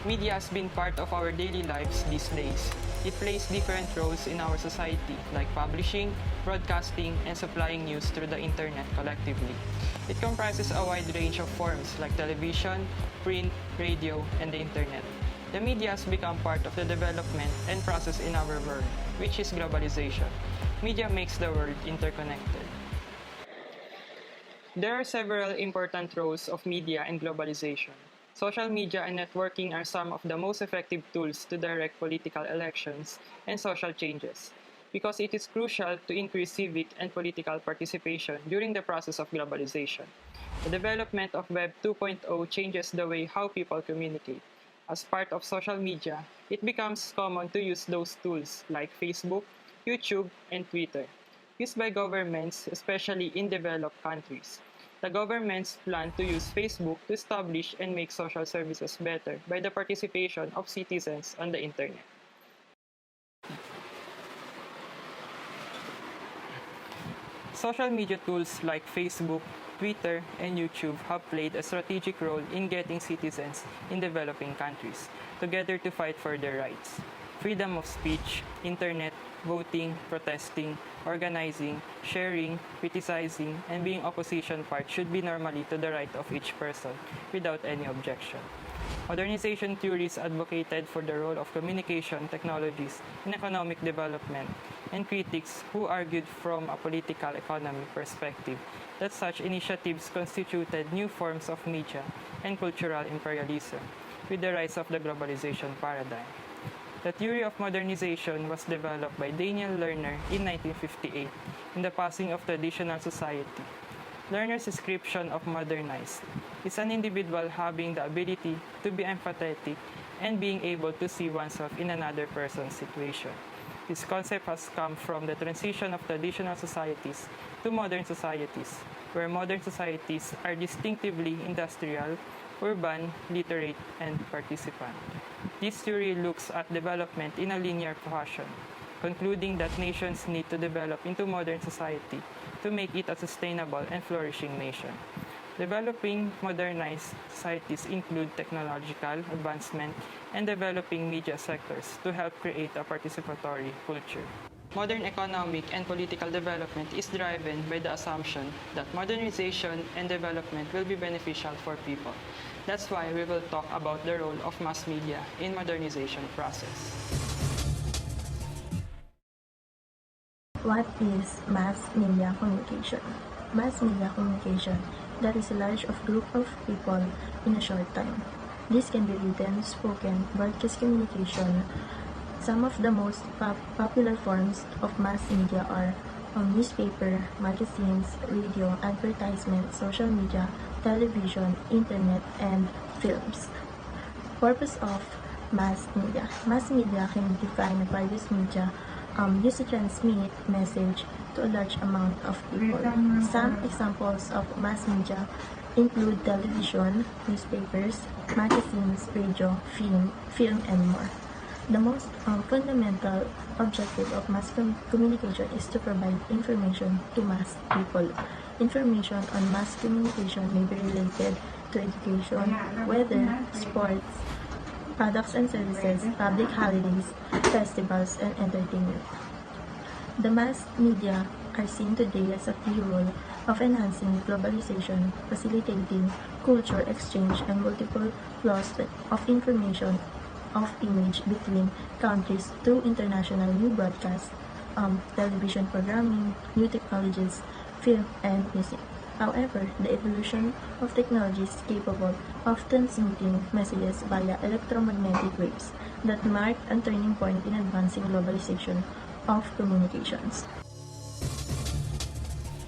Media has been part of our daily lives these days. It plays different roles in our society, like publishing, broadcasting, and supplying news through the internet collectively. It comprises a wide range of forms like television, print, radio, and the internet. The media has become part of the development and process in our world, which is globalization. Media makes the world interconnected. There are several important roles of media in globalization. Social media and networking are some of the most effective tools to direct political elections and social changes, because it is crucial to increase civic and political participation during the process of globalization. The development of Web 2.0 changes the way how people communicate. As part of social media, it becomes common to use those tools like Facebook, YouTube, and Twitter, used by governments, especially in developed countries. The governments plan to use Facebook to establish and make social services better by the participation of citizens on the internet. Social media tools like Facebook, Twitter, and YouTube have played a strategic role in getting citizens in developing countries together to fight for their rights. Freedom of speech, internet, voting, protesting, organizing, sharing, criticizing, and being opposition part should be normally to the right of each person without any objection. Modernization theories advocated for the role of communication technologies in economic development, and critics who argued from a political economy perspective that such initiatives constituted new forms of media and cultural imperialism with the rise of the globalization paradigm. The theory of modernization was developed by Daniel Lerner in 1958 in The Passing of Traditional Society. Lerner's description of modernized is an individual having the ability to be empathetic and being able to see oneself in another person's situation. This concept has come from the transition of traditional societies to modern societies, where modern societies are distinctively industrial, urban, literate, and participant. This theory looks at development in a linear fashion, concluding that nations need to develop into modern society to make it a sustainable and flourishing nation. Developing modernized societies include technological advancement and developing media sectors to help create a participatory culture. Modern economic and political development is driven by the assumption that modernization and development will be beneficial for people. That's why we will talk about the role of mass media in modernization process. What is mass media communication? Mass media communication, that is a large group of people in a short time. This can be written, spoken, broadcast communication. Some of the most popular forms of mass media are newspaper, magazines, radio, advertisement, social media, television, internet, and films. Purpose of mass media. Mass media can be defined as various media used to transmit message to a large amount of people. Some examples of mass media include television, newspapers, magazines, radio, film, and more. The most fundamental objective of mass communication is to provide information to mass people. Information on mass communication may be related to education, weather, sports, products and services, public holidays, festivals, and entertainment. The mass media are seen today as a key role of enhancing globalization, facilitating culture exchange, and multiple flows of information of image between countries through international new broadcasts, television programming, new technologies, film, and music. However, the evolution of technologies capable of transmitting messages via electromagnetic waves that marked a turning point in advancing globalization of communications.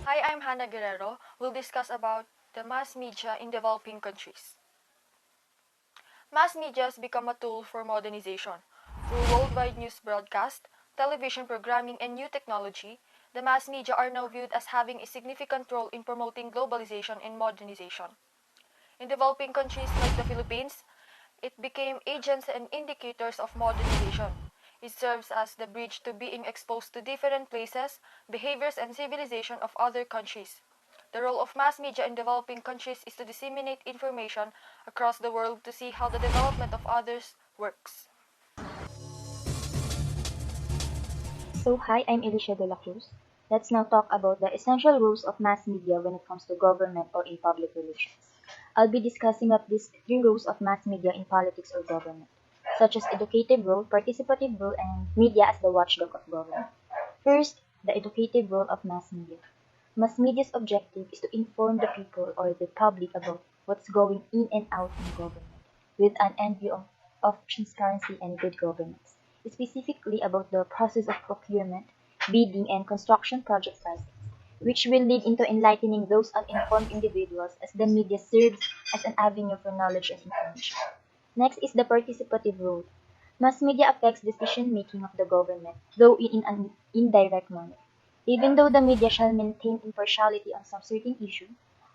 Hi, I'm Hannah Guerrero. We'll discuss about the mass media in developing countries. Mass media has become a tool for modernization. Through worldwide news broadcast, television programming, and new technology, the mass media are now viewed as having a significant role in promoting globalization and modernization. In developing countries like the Philippines, it became agents and indicators of modernization. It serves as the bridge to being exposed to different places, behaviors, and civilization of other countries. The role of mass media in developing countries is to disseminate information across the world to see how the development of others works. So hi, I'm Alicia de la Cruz. Let's now talk about the essential roles of mass media when it comes to government or in public relations. I'll be discussing of these three roles of mass media in politics or government, such as educative role, participative role, and media as the watchdog of government. First, the educative role of mass media. Mass media's objective is to inform the people or the public about what's going in and out in government, with an end view of transparency and good governance, specifically about the process of procurement, bidding, and construction project process, which will lead into enlightening those uninformed individuals as the media serves as an avenue for knowledge and information. Next is the participative role. Mass media affects decision-making of the government, though in an indirect manner. Even though the media shall maintain impartiality on some certain issue,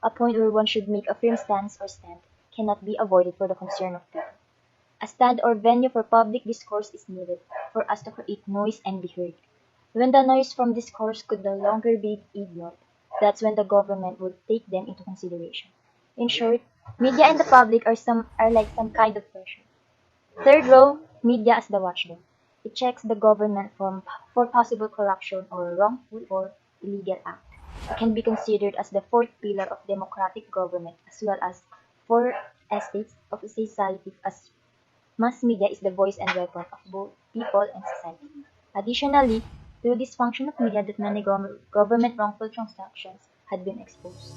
a point where one should make a firm stance or stand cannot be avoided for the concern of people. A stand or venue for public discourse is needed for us to create noise and be heard. When the noise from discourse could no longer be ignored, that's when the government would take them into consideration. In short, media and the public are like some kind of pressure. Third role, media as the watchdog. It checks the government for possible corruption or wrongful or illegal act. It can be considered as the fourth pillar of democratic government as well as four estates of society as mass media is the voice and weapon of both people and society. Additionally, through this function of media that many government wrongful transactions had been exposed.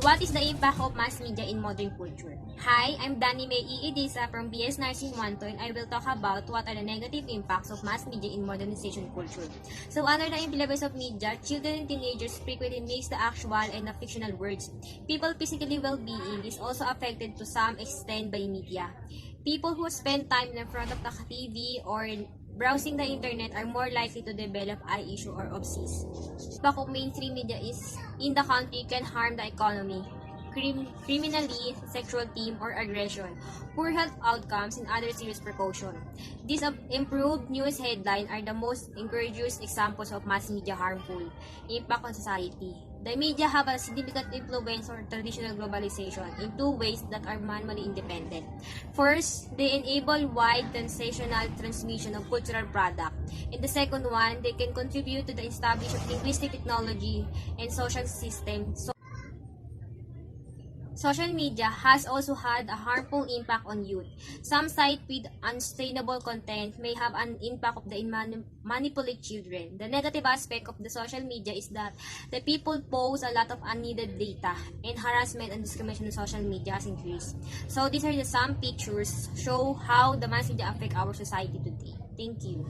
What is the impact of mass media in modern culture? Hi, I'm Dani May Iidisa from BS Nursing 1 and I will talk about what are the negative impacts of mass media in modernization culture. So under the influence of media, children and teenagers frequently mix the actual and the fictional words. People's physical well-being is also affected to some extent by media. People who spend time in front of the TV or browsing the internet are more likely to develop eye issue or obsess. Impact of mainstream media is in the country can harm the economy, criminally, sexual theme or aggression, poor health outcomes, and other serious precaution. These improved news headline are the most egregious examples of mass media harmful impact on society. The media have a significant influence on traditional globalization in two ways that are manually independent. First, they enable wide sensational transmission of cultural product. And the second one, they can contribute to the establishment of linguistic technology and social systems. Social media has also had a harmful impact on youth. Some sites with unsustainable content may have an impact of the manipulate children. The negative aspect of the social media is that the people post a lot of unneeded data and harassment and discrimination on social media has increased. So these are the some pictures show how the mass media affect our society today. Thank you.